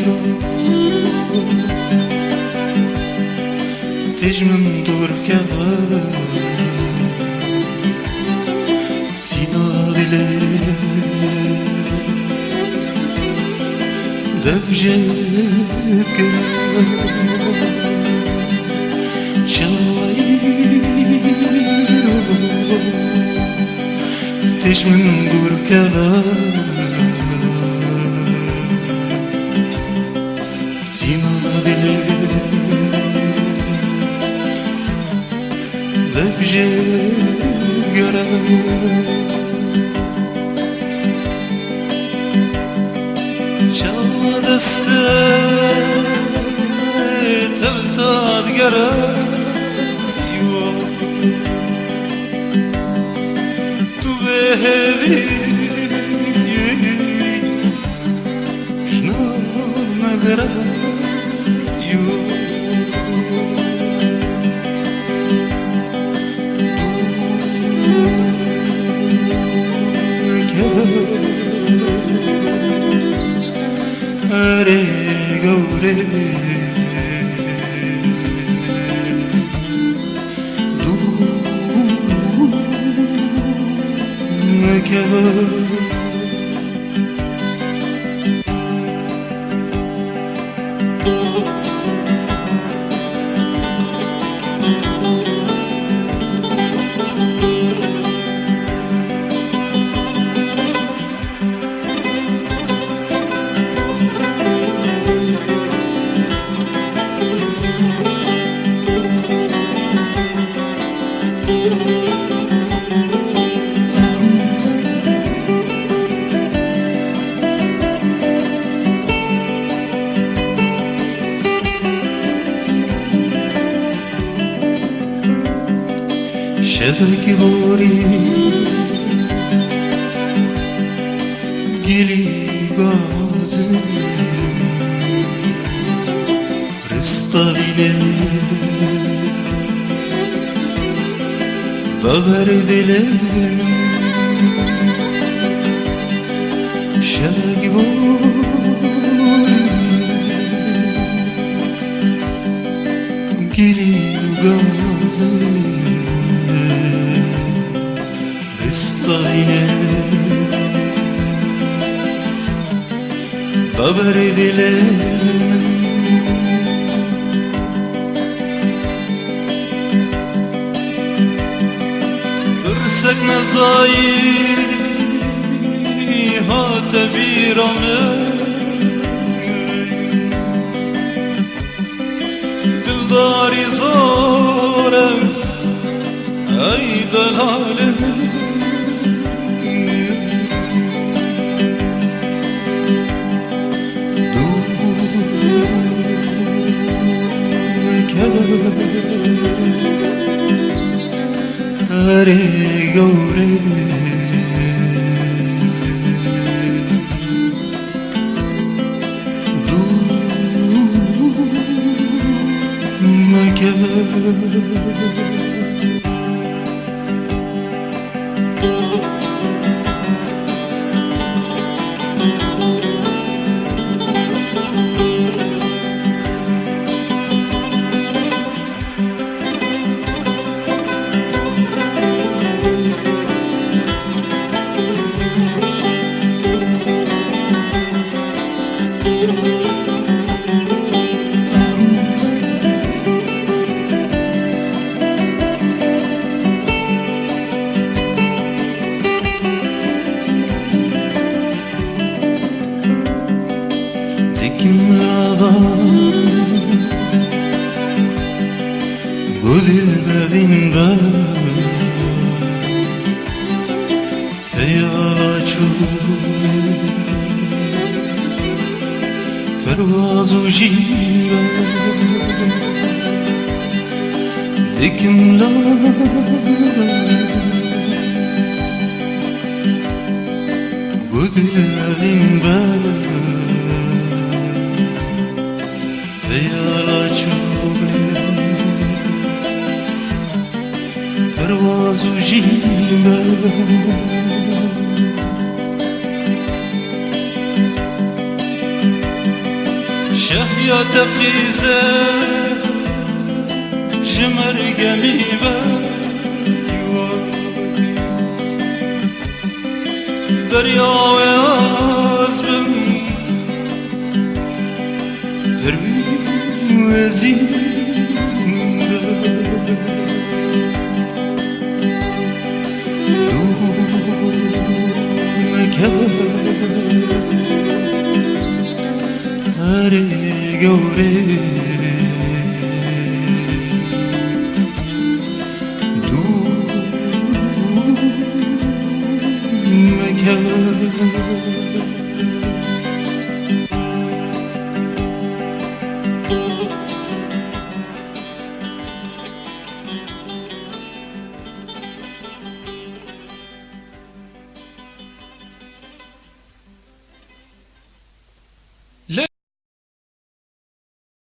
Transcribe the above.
رو تجمم دور كذا تينا دلي دفجك شايرو تجمم دور كذا تينا دلي دفجك شال دسته تلتاد گره تو بهدی شنام گره Hare Gaure Du Mekeva شدك بوري گلی گازم رستاینه باور دلم شدك بوري گلی گازم رستاینه باور دلم ترسك نزاي هات بيرامه دلداري زورم اي دلالم Hare Gaure Du Mekeva Gudil bevinda Teyalaçu Pervazu jira Dikimla Gudil bevinda Teyalaçu Pervazu jira شهيا تقيزة شمر قميبة دريا ويازبم تروي وزينة دونك هاري قوري دونك